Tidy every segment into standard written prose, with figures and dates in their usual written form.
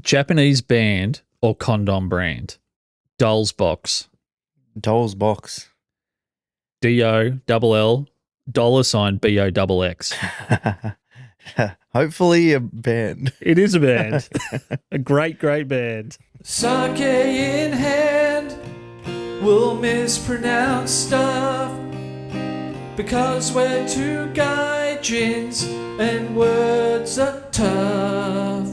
Japanese band or condom brand? Dolls box. Doll's box. DOLL $ BOXX. Hopefully a band. It is a band. A great, great band. Sake in hand, we'll mispronounce stuff because we're two gaijins and words are tough.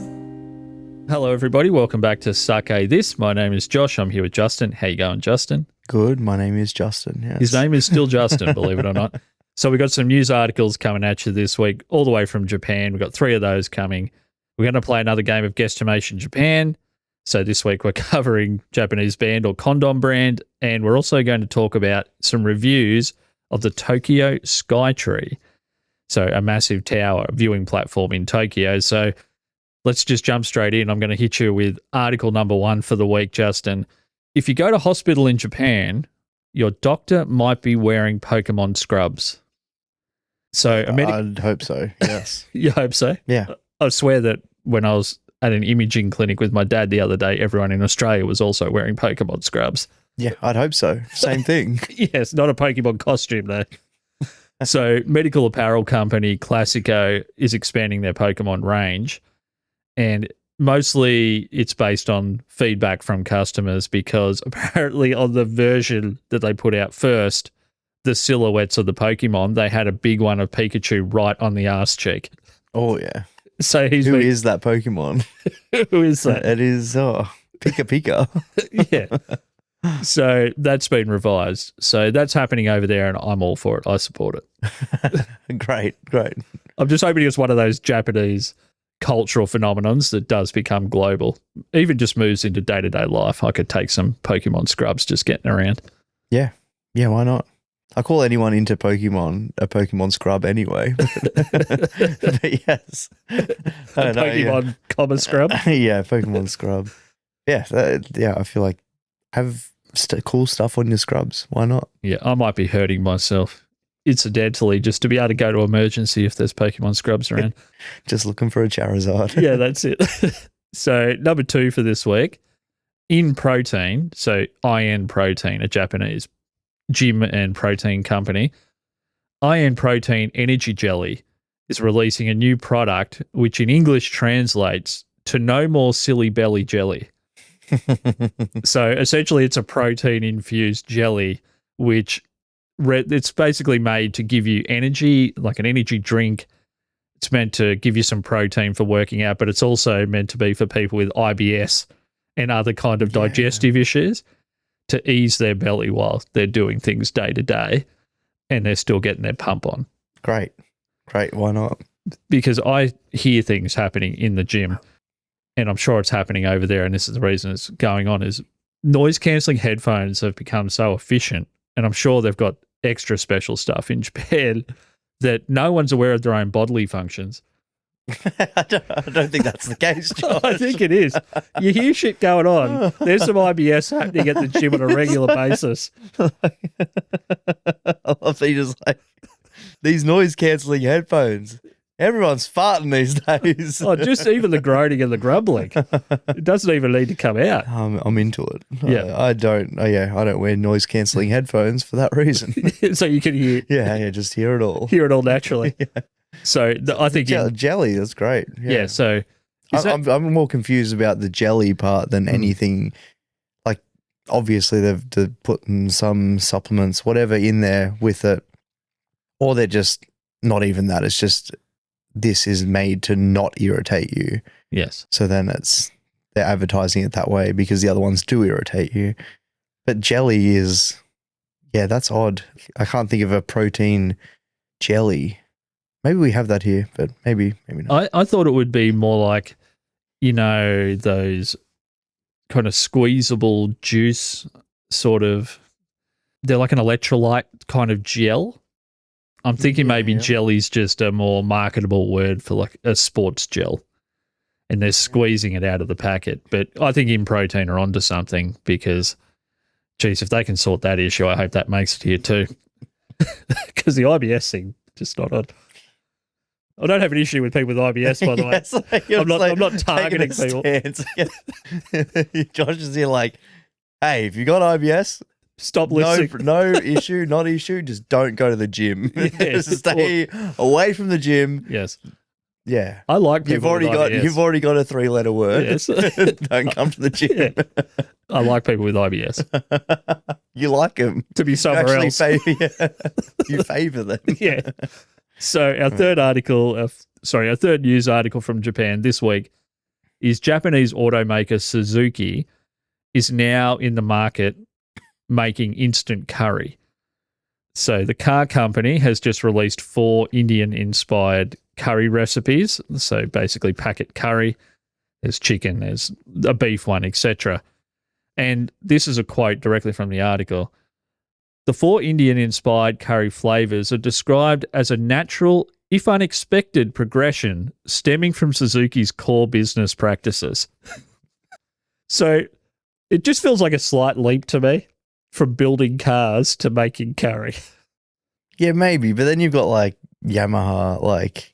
Hello, everybody. Welcome back to Sake This. My name is Josh. I'm here with Justin. How you going, Justin? Good. My name is Justin. Yes. His name is still Justin, believe it or not. So we got some news articles coming at you this week, all the way from Japan. We've got 3 of those coming. We're going to play another game of Guesstimation Japan. So this week we're covering Japanese band or condom brand, and we're also going to talk about some reviews of the Tokyo Skytree. So a massive tower viewing platform in Tokyo. So let's just jump straight in. I'm going to hit you with article number 1 for the week, Justin. If you go to hospital in Japan, your doctor might be wearing Pokémon scrubs. So I'd hope so, yes. You hope so? Yeah. I swear that when I was at an imaging clinic with my dad the other day, everyone in Australia was also wearing Pokemon scrubs. Yeah, I'd hope so. Same thing. Yes, not a Pokemon costume though. So medical apparel company Classico is expanding their Pokemon range, and mostly it's based on feedback from customers because apparently on the version that they put out first, the silhouettes of the Pokemon, they had a big one of Pikachu right on the arse cheek. Oh, yeah. So Who is that Pokemon? Who is that? It is Pika Pika. Yeah. So that's been revised. So that's happening over there, and I'm all for it. I support it. Great. I'm just hoping it's one of those Japanese cultural phenomenons that does become global. Even just moves into day-to-day life. I could take some Pokemon scrubs just getting around. Yeah, why not? I call anyone into Pokemon a Pokemon scrub anyway. But yes. I don't know, Pokemon comma scrub? Yeah, Pokemon scrub. Yeah, I feel like have cool stuff on your scrubs. Why not? Yeah, I might be hurting myself incidentally just to be able to go to emergency if there's Pokemon scrubs around. Just looking for a Charizard. Yeah, that's it. So number 2 for this week, In Protein, so IN Protein, a Japanese gym and protein company, IN Protein Energy Jelly is releasing a new product which in English translates to no more silly belly jelly. So essentially it's a protein-infused jelly which it's basically made to give you energy, like an energy drink. It's meant to give you some protein for working out, but it's also meant to be for people with IBS and other kind of digestive issues to ease their belly while they're doing things day to day and they're still getting their pump on. Great. Why not? Because I hear things happening in the gym, and I'm sure it's happening over there, and this is the reason it's going on, is noise-cancelling headphones have become so efficient, and I'm sure they've got extra special stuff in Japan that no one's aware of their own bodily functions. I don't think that's the case, Josh. I think it is. You hear shit going on. There's some IBS happening at the gym on a regular basis. I love that you just like, these noise-cancelling headphones. Everyone's farting these days. Oh, just even the groaning and the grumbling. It doesn't even need to come out. I'm into it. Yeah. I don't wear noise-cancelling headphones for that reason. So you can hear. Yeah, just hear it all. Hear it all naturally. Yeah. So I think jelly, that's great. Yeah. So I'm more confused about the jelly part than anything. Like, obviously they've put in some supplements, whatever, in there with it, or they're just not even that. It's just this is made to not irritate you. Yes. So then they're advertising it that way because the other ones do irritate you. But jelly is, that's odd. I can't think of a protein jelly. Maybe we have that here, but maybe not. I thought it would be more like, those kind of squeezable juice sort of, they're like an electrolyte kind of gel. I'm thinking maybe jelly's just a more marketable word for like a sports gel, and they're squeezing it out of the packet. But I think In Protein are onto something because, geez, if they can sort that issue, I hope that makes it here too. Because the IBS thing, just not on. I don't have an issue with people with IBS, by the way. Yes, like, you're I'm not- just, like, I'm not targeting taking a people. stance. Josh is here like, hey, if you got IBS, Stop listening. no issue, not issue. Just don't go to the gym. Yes. Just stay away from the gym. Yes. Yeah, I like people with IBS. you've already got a 3-letter word. Yes. Don't come to the gym. Yeah. I like people with IBS. You like them. To be somewhere else. You favour them. Yeah. So our third news article from Japan this week is Japanese automaker Suzuki is now in the market making instant curry. So the car company has just released 4 Indian-inspired curry recipes. So basically packet curry, there's chicken, there's a beef one, etc. And this is a quote directly from the article. The 4 Indian-inspired curry flavors are described as a natural, if unexpected, progression stemming from Suzuki's core business practices. So it just feels like a slight leap to me from building cars to making curry. Yeah, maybe. But then you've got like Yamaha, like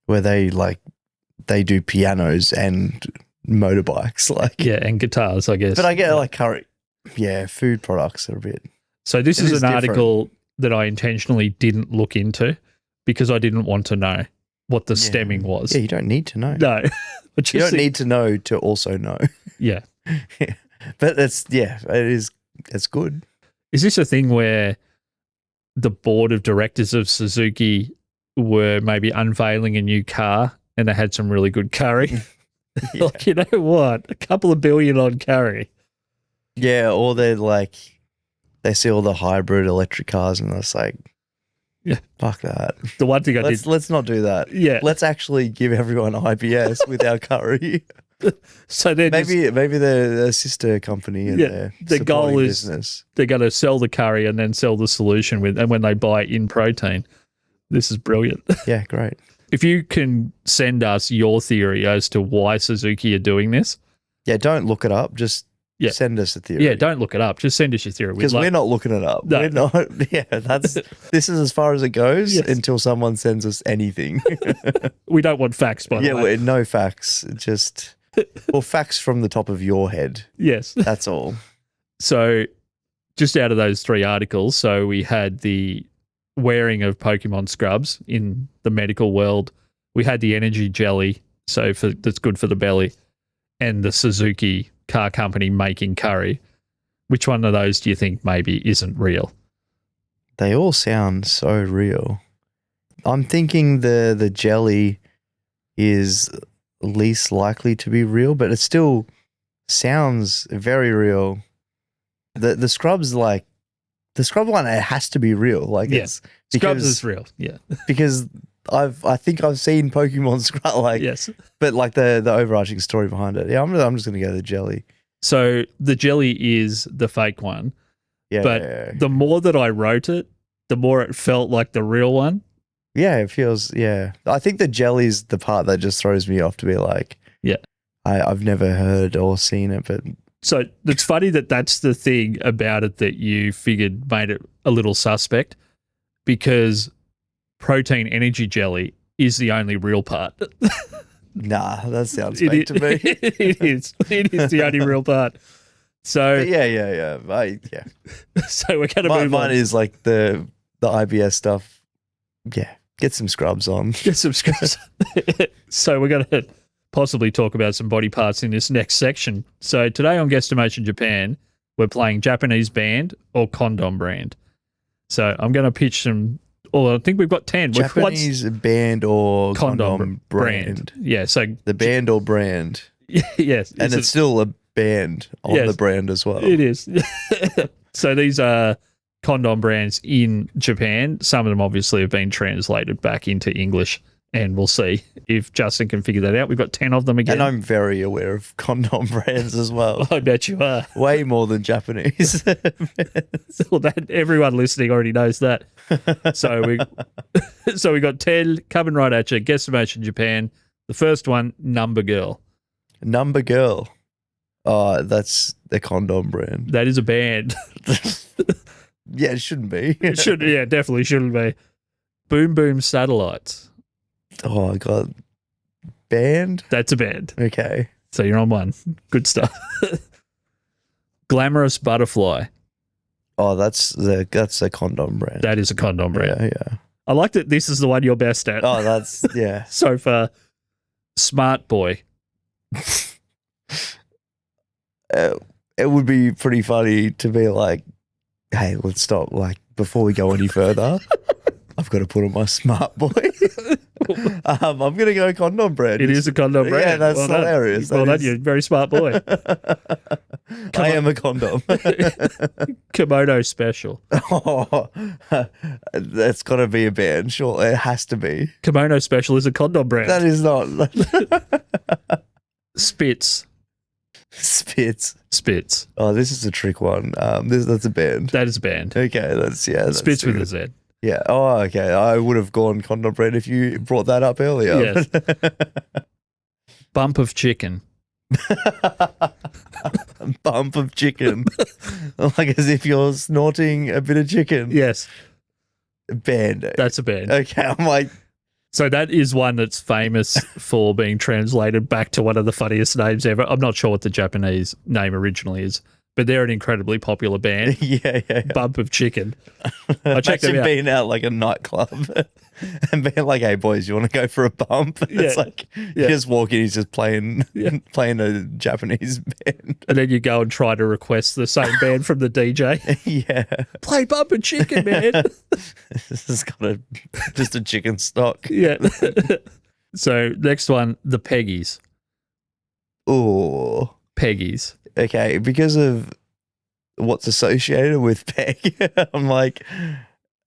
where they do pianos and motorbikes, like Yeah, and guitars, I guess. But I get like curry. Yeah, food products are a bit. So this It is is an different. article that I intentionally didn't look into because I didn't want to know what the stemming was. Yeah, you don't need to know. No. You don't need to know to also know. Yeah. But it's good. Is this a thing where the board of directors of Suzuki were maybe unveiling a new car and they had some really good curry? Yeah. Like, you know what? A couple of billion on curry. Yeah, or they're like, they see all the hybrid electric cars and it's like, Yeah. fuck that. The one thing I did. Let's not do that. Yeah. Let's actually give everyone IBS with our curry. So they're Maybe they're a sister company and Yeah, their the goal supporting is- business. they're going to sell the curry and then sell the solution with, and when they buy in protein. This is brilliant. Yeah, great. If you can send us your theory as to why Suzuki are doing this, Yeah, don't look it up. Just Yeah. send us a theory. yeah, don't look it up. Just send us your theory. We'd Because love- we're not looking it up. No. We're not. Yeah, this is as far as it goes Yes. until someone sends us anything. we don't want facts, by Yeah, the way. no facts. Just facts from the top of your head. Yes. That's all. So just out of those 3 articles, so we had the wearing of Pokemon scrubs in the medical world. We had the energy jelly, so that's good for the belly, and the Suzuki car company making curry. Which one of those do you think maybe isn't real? They all sound so real. I'm thinking the jelly is least likely to be real, but it still sounds very real. The scrubs, like the scrub one, it has to be real. Like Yeah. it's Scrubs because, is real. Yeah. because I think I've seen Pokemon scrub like, Yes. but like the overarching story behind it. Yeah, I'm just gonna go the jelly. So the jelly is the fake one, Yeah, but yeah, the more that I wrote it, the more it felt like the real one. yeah, it feels. Yeah, I think the jelly's the part that just throws me off. To be like, Yeah. I've never heard or seen it, but So it's funny that that's the thing about it that you figured made it a little suspect, because protein energy jelly is the only real part. nah, that sounds fake to me. It is. It is the only real part. So, But yeah. so we're going to move Mine on. is like the IBS stuff. Yeah, get some scrubs on. Get some scrubs. So we're going to possibly talk about some body parts in this next section. So today on Guesstimation Japan, we're playing Japanese band or Condom brand. So I'm going to pitch some. Oh, I think we've got 10. What's Japanese band or Condom condom brand. Yeah. So The band or brand, yes, and it's still a band on Yes. the brand as well. It is. So these are condom brands in Japan. Some of them obviously have been translated back into English, and we'll see if Justin can figure that out. We've got 10 of them again. And I'm very aware of condom brands as well. I bet you are. Way more than Japanese. Well, that everyone listening already knows that. So we got 10 coming right at you. Guesstimation Japan. The first one, Number Girl. Number Girl. Oh, that's the condom brand. That is a band. Yeah, it shouldn't be. It should, yeah, definitely shouldn't be. Boom Boom Satellites. Oh, I got band. That's a band. Okay. So you're on one. Good stuff. Glamorous Butterfly. Oh, that's a condom brand. That is a condom brand. Yeah. I like that this is the one you're best at Oh, that's yeah. so far. Smart Boy. It would be pretty funny to be like, hey, let's stop. Like, before we go any further, I've got to put on my Smart Boy. I'm going to go condom brand. It is a condom brand. Yeah, that's Well done. hilarious. Well That done, is- you're a very smart boy. I am a condom. Kimono Special. Oh, that's got to be a band. Sure, it has to be. Kimono Special is a condom brand. That is not. Spitz. Spitz. Oh, this is a trick one. That's a band. That is a band. Okay, that's Spitz with good. a Z. Yeah. Oh, okay. I would have gone condom brand if you brought that up earlier. Yes. Bump of Chicken. Bump of chicken. Like as if you're snorting a bit of chicken. Yes, Band. that's a band. Okay. I'm like, So that is one that's famous for being translated back to one of the funniest names ever. I'm not sure what the Japanese name originally is, but they're an incredibly popular band. yeah. Bump of Chicken. I checked them Imagine out. being out like a nightclub and being like, hey, boys, you want to go for a bump? And It's Yeah. like, you just walk in, he's just playing a Japanese band. And then you go and try to request the same band from the DJ. Yeah. Play Bump of Chicken, man. This has got just a chicken stock. Yeah. So next one, the Peggies. Oh. Peggies. Okay, because of what's associated with Peg, I'm like,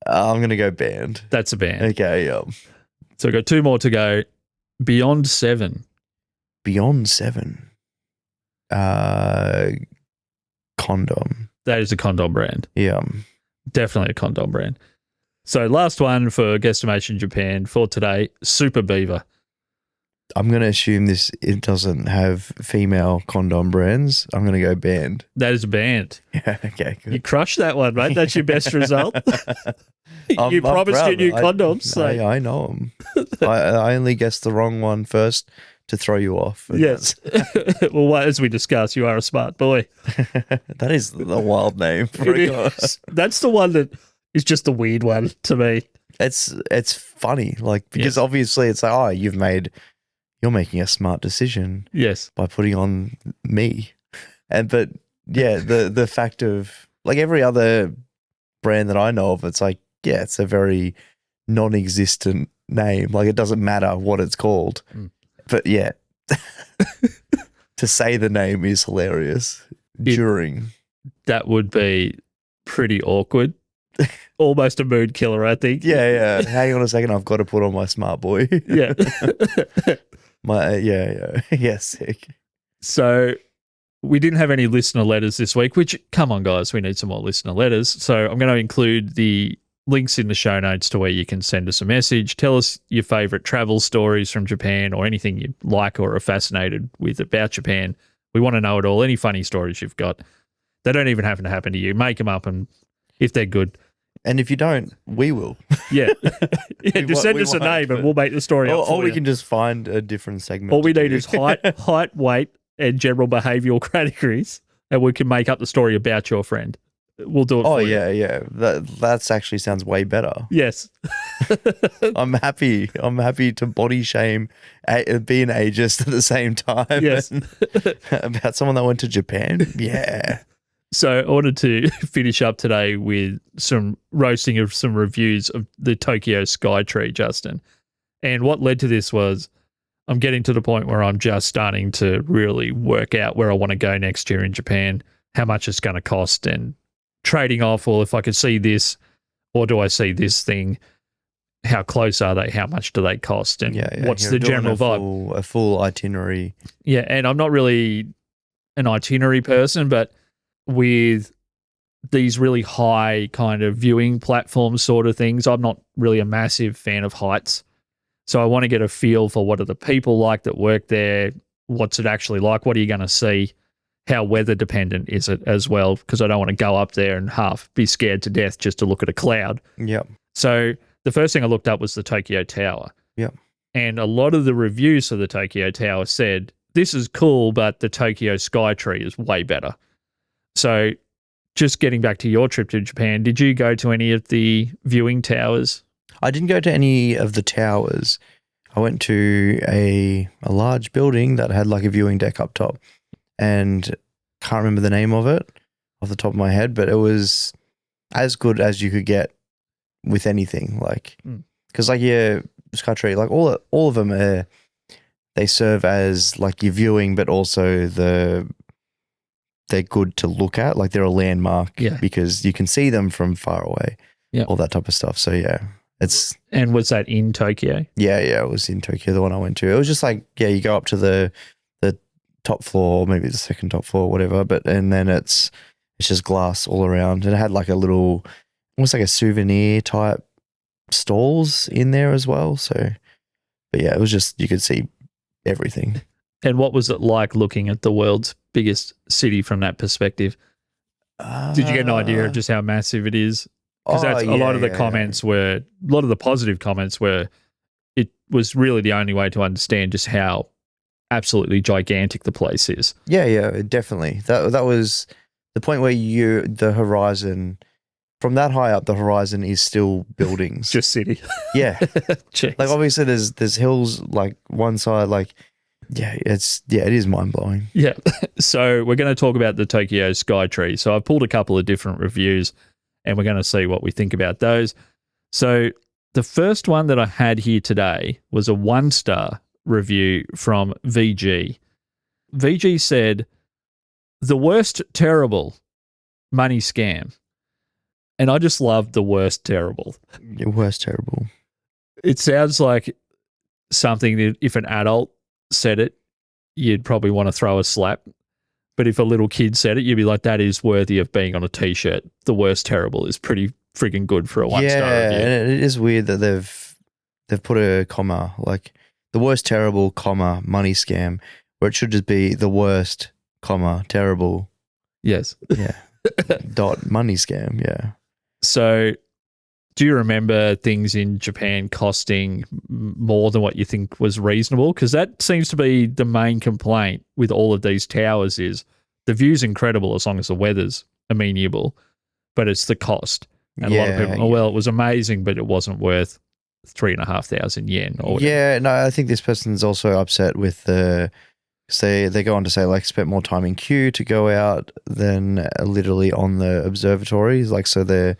I'm going to go band. That's a band. Okay, So we've got two more to go. Beyond 7. Beyond 7. Condom. That is a condom brand. Yeah. Definitely a condom brand. So last one for Guesstimation Japan for today, Super Beaver. I'm going to assume it doesn't have female condom brands. I'm going to go band. That is a band. Yeah, okay, You good. crushed that one, mate. That's your best result. I'm You promised proud. you new condoms. So. I know them. I only guessed the wrong one first to throw you off. And Yes. Well, as we discussed, you are a smart boy. that is the wild name for It a guy. is. That's the one that is just the weird one to me. It's funny, like, because obviously it's like, you're making a smart decision Yes. by putting on me. But yeah, the fact of like every other brand that I know of, it's like, yeah, it's a very non-existent name. Like it doesn't matter what it's called. Mm. But yeah, to say the name is hilarious during. That would be pretty awkward. Almost a mood killer, I think. Yeah. Hang on a second. I've got to put on my smart boy. Yeah. Yeah, sick. So we didn't have any listener letters this week, which, come on, guys, we need some more listener letters. So I'm going to include the links in the show notes to where you can send us a message. Tell us your favorite travel stories from Japan or anything you like or are fascinated with about Japan. We want to know it all. Any funny stories you've got. They don't even happen to happen to you. Make them up, and if they're good, And if you don't, we will. yeah, just send we us a won't, name and but- we'll make the story up for Or we you. can just find a different segment. All we to need do. is height, weight, and general behavioural categories, and we can make up the story about your friend. We'll do it. Oh for you. yeah. That's actually sounds way better. Yes. I'm happy to body shame, be an ageist at the same time. Yes. About someone that went to Japan. Yeah. So I wanted to finish up today with some roasting of some reviews of the Tokyo Skytree, Justin. And what led to this was I'm getting to the point where I'm just starting to really work out where I want to go next year in Japan, how much it's going to cost, and trading off, well, if I could see this or do I see this thing, how close are they? How much do they cost? And what's You're the doing general vibe? a full itinerary. Yeah, and I'm not really an itinerary person, but with these really high kind of viewing platform sort of things, I'm not really a massive fan of heights. So I want to get a feel for what are the people like that work there, what's it actually like, what are you going to see, how weather dependent is it as well, because I don't want to go up there and half be scared to death just to look at a cloud. Yep. So the first thing I looked up was the Tokyo Tower. Yep. And a lot of the reviews for the Tokyo Tower said, this is cool, but the Tokyo Skytree is way better. So just getting back to your trip to Japan, did you go to any of the viewing towers? I didn't go to any of the towers. I went to a large building that had like a viewing deck up top, and can't remember the name of it off the top of my head, but it was as good as you could get with anything. Like, because like Skytree, like all of them they serve as like your viewing, but also they're good to look at. Like they're a landmark because you can see them from far away. Yeah, all that type of stuff. So yeah. And was that in Tokyo? Yeah, it was in Tokyo, the one I went to. It was just like, you go up to the top floor, maybe the second top floor, whatever, and then it's just glass all around. And it had like a little, almost like a souvenir type stalls in there as well. So, but yeah, it was just, you could see everything. And what was it like looking at the world's biggest city from that perspective? Did you get an idea of just how massive it is? Because a lot of the comments were, a lot of the positive comments were, it was really the only way to understand just how absolutely gigantic the place is. Yeah, definitely. That was the point where the horizon, from that high up, the horizon is still buildings. Just city. Yeah. Like obviously there's hills like one side, like, it is mind blowing. Yeah. So we're going to talk about the Tokyo Skytree. So I've pulled a couple of different reviews, and we're going to see what we think about those. So the first one that I had here today was a 1-star review from VG. VG said, the worst terrible money scam. And I just love the worst terrible. The worst terrible. It sounds like something that if an adult said it, you'd probably want to throw a slap. But if a little kid said it, you'd be like, that is worthy of being on a T-shirt. The worst terrible is pretty friggin' good for a 1-star review. Yeah, and it is weird that they've put a comma, like the worst terrible, comma, money scam, where it should just be the worst, comma, terrible. Yes. Yeah. dot money scam, yeah. So do you remember things in Japan costing more than what you think was reasonable? Because that seems to be the main complaint with all of these towers is the view's incredible as long as the weather's amenable, but it's the cost. And a lot of people, it was amazing, but it wasn't worth 3,500 yen. Or whatever. Yeah, no, I think this person's also upset with they go on to say like spent more time in queue to go out than literally on the observatories. Like, so they're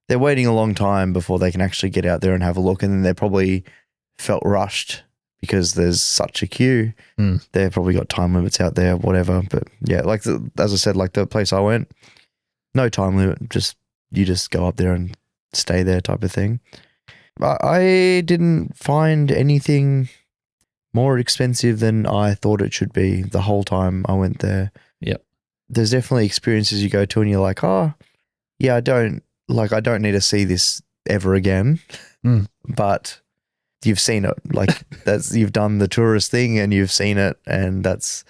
waiting a long time before they can actually get out there and have a look, and then they probably felt rushed because there's such a queue. They've probably got time limits out there, whatever. But yeah, like as I said, like the place I went, no time limit. You just go up there and stay there, type of thing. I didn't find anything more expensive than I thought it should be the whole time I went there. Yep. There's definitely experiences you go to and you're like, oh, yeah, I don't need to see this ever again. But you've seen it. Like you've done the tourist thing and you've seen it, and that's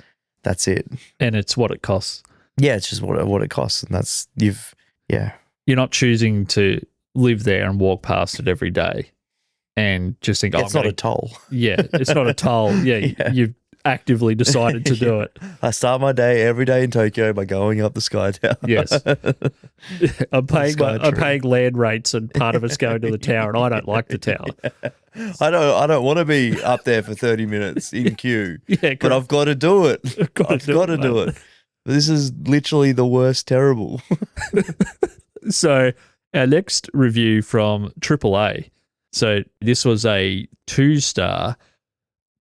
it. And it's what it costs. Yeah, it's just what it costs, and You're not choosing to live there and walk past it every day and just think, it's not a toll. Yeah, it's not a toll. Yeah, you've actively decided to do it. I start my day every day in Tokyo by going up the Sky Tower. Yes. I'm paying land rates, and part of it's going to the tower, and I don't like the tower. Yeah. I don't want to be up there for 30 minutes in queue. But I've got to do it. I've got to do it. This is literally the worst terrible. So our next review from AAA. So this was a 2-star.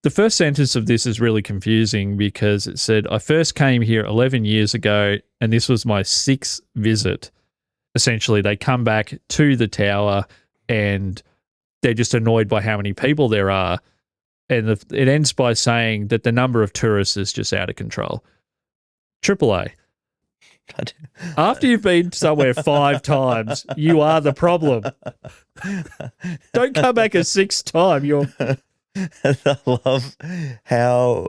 The first sentence of this is really confusing because it said, I first came here 11 years ago and this was my 6th visit. Essentially, they come back to the tower and they're just annoyed by how many people there are. And it ends by saying that the number of tourists is just out of control. AAA. After you've been somewhere 5 times, you are the problem. Don't come back a 6th time. I love how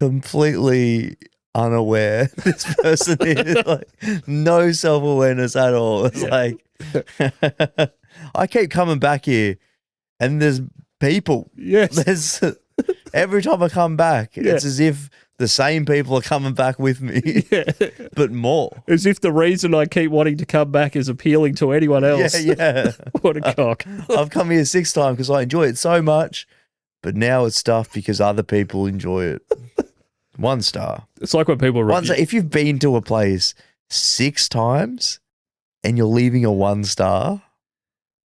completely unaware this person is. Like, no self-awareness at all. It's like, I keep coming back here and there's people. Yes. There's every time I come back, Yeah. it's as if the same people are coming back with me, Yeah. but more. As if the reason I keep wanting to come back is appealing to anyone else. Yeah. What a cock. I've come here 6 times because I enjoy it so much, but now it's stuff because other people enjoy it. 1 star. It's like when people One star. If you've been to a place 6 times and you're leaving a 1 star,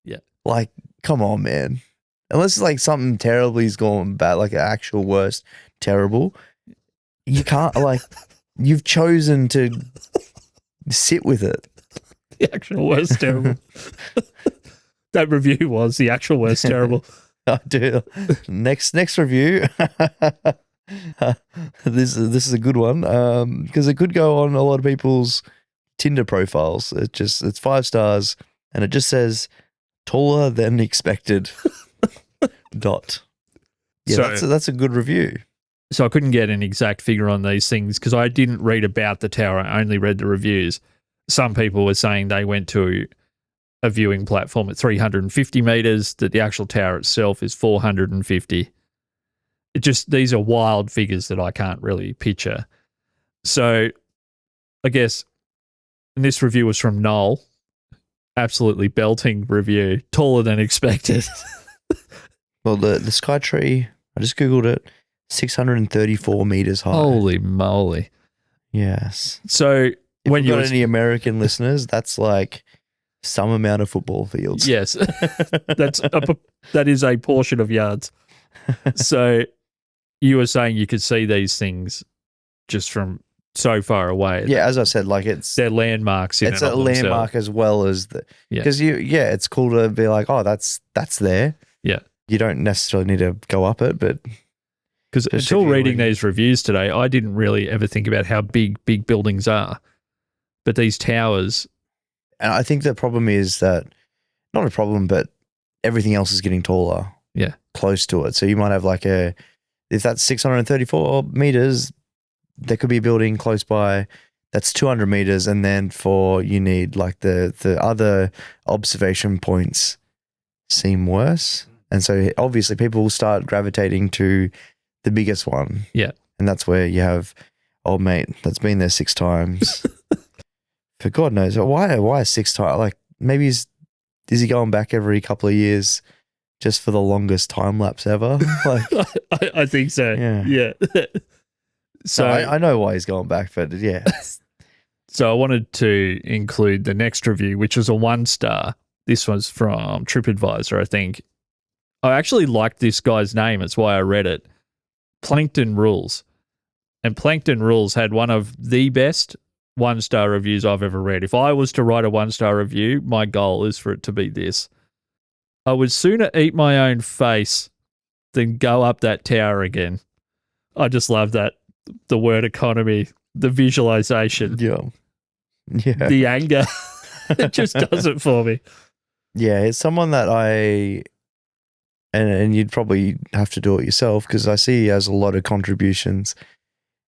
Yeah. like, come on, man. Unless it's like something terribly's gone bad, like an actual worst terrible, you can't, like, you've chosen to sit with it. The actual worst terrible. That review was the actual worst terrible. I do. Next review. This is a good one because it could go on a lot of people's Tinder profiles. It's 5 stars and it just says taller than expected. Dot. Yeah, So- that's a good review. So I couldn't get an exact figure on these things because I didn't read about the tower. I only read the reviews. Some people were saying they went to a viewing platform at 350 meters, that the actual tower itself is 450. These are wild figures that I can't really picture. So I guess, and this review was from Noel, absolutely belting review, taller than expected. Well, the Skytree, I just Googled it, 634 meters high. Holy moly. Yes. So If when you've you got any American listeners, that's like some amount of football fields. yes, that is a portion of yards. So you were saying you could see these things just from so far away. Yeah, as I said, like They're landmarks. it's a landmark as well as the Yeah. because it's cool to be like, oh, that's there. Yeah. You don't necessarily need to go up it, but Because Just until if you're reading reading- these reviews today, I didn't really ever think about how big buildings are. But these towers, and I think the problem is that not a problem, but everything else is getting taller. Yeah. Close to it. So you might have like if that's 634 meters, there could be a building close by that's 200 meters, and then you need like the other observation points seem worse. And so obviously people will start gravitating to the biggest one. Yeah. And that's where you have old mate that's been there 6 times. For God knows why 6 times? Like maybe is he going back every couple of years just for the longest time lapse ever? Like, I think so. Yeah. So I know why he's going back, but yeah. So I wanted to include the next review, which was a 1 star. This was from TripAdvisor, I think. I actually liked this guy's name. That's why I read it. Plankton Rules. And Plankton Rules had one of the best 1-star reviews I've ever read. If I was to write a 1-star review, my goal is for it to be this. I would sooner eat my own face than go up that tower again. I just love that. The word economy, the visualization, Yeah. Yeah. the anger. It just does it for me. Yeah, it's someone that and you'd probably have to do it yourself because I see he has a lot of contributions,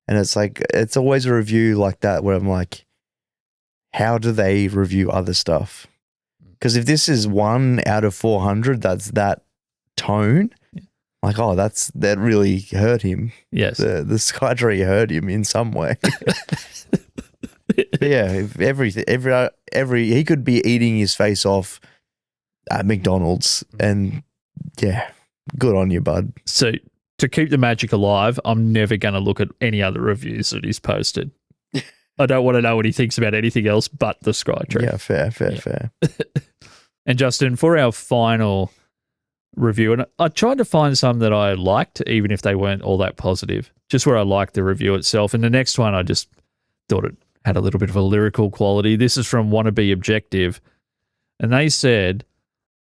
and it's like it's always a review like that where I'm like, how do they review other stuff? Because if this is 1 out of 400, that's that tone. Like, oh, that really hurt him. Yes. The Skytree hurt him in some way. But yeah, if every he could be eating his face off at McDonald's, and yeah, good on you, bud. So to keep the magic alive, I'm never going to look at any other reviews that he's posted. I don't want to know what he thinks about anything else but the Skytree. Yeah, fair. And Justin, for our final review, and I tried to find some that I liked, even if they weren't all that positive, just where I liked the review itself. And the next one, I just thought it had a little bit of a lyrical quality. This is from Wannabe Objective. And they said,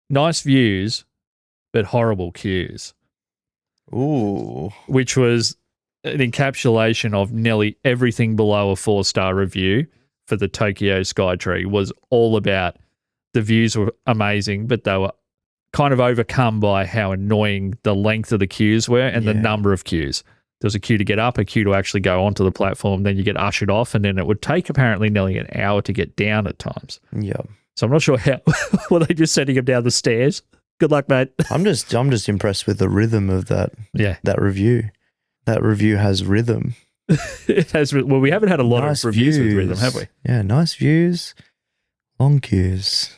nice views, but horrible queues, Ooh, which was an encapsulation of nearly everything below a 4-star review for the Tokyo Skytree. Was all about the views were amazing, but they were kind of overcome by how annoying the length of the queues were and the Yeah. number of queues. There was a queue to get up, a queue to actually go onto the platform, then you get ushered off, and then it would take apparently nearly an hour to get down at times. yeah. So I'm not sure how, were they just sending him down the stairs? Good luck, mate. I'm just impressed with the rhythm of that Yeah. review. That review has rhythm. It has. Well, we haven't had a lot Nice of reviews with views. rhythm, have we? Yeah, nice views, long queues.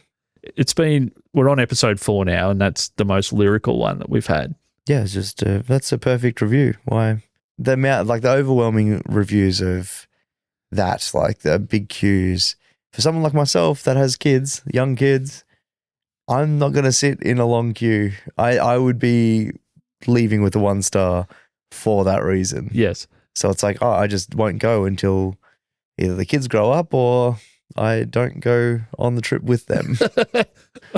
We're on episode 4 now, and that's the most lyrical one that we've had. Yeah, it's just that's a perfect review. Why the amount, like the overwhelming reviews of that, like the big queues for someone like myself that has kids, young kids. I'm not going to sit in a long queue. I would be leaving with a 1 star for that reason. Yes. So it's like, I just won't go until either the kids grow up or I don't go on the trip with them.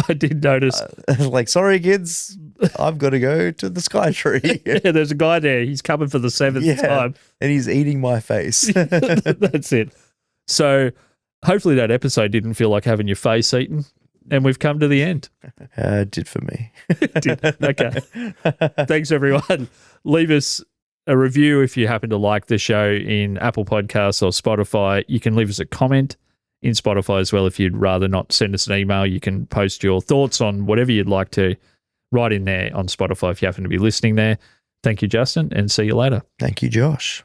I did notice. Like, sorry, kids, I've got to go to the Skytree. Yeah, there's a guy there. He's coming for the 7th time. And he's eating my face. That's it. So hopefully that episode didn't feel like having your face eaten. And we've come to the end. It did for me. Okay. Thanks, everyone. Leave us a review if you happen to like the show in Apple Podcasts or Spotify. You can leave us a comment in Spotify as well if you'd rather not send us an email. You can post your thoughts on whatever you'd like to write in there on Spotify if you happen to be listening there. Thank you, Justin, and see you later. Thank you, Josh.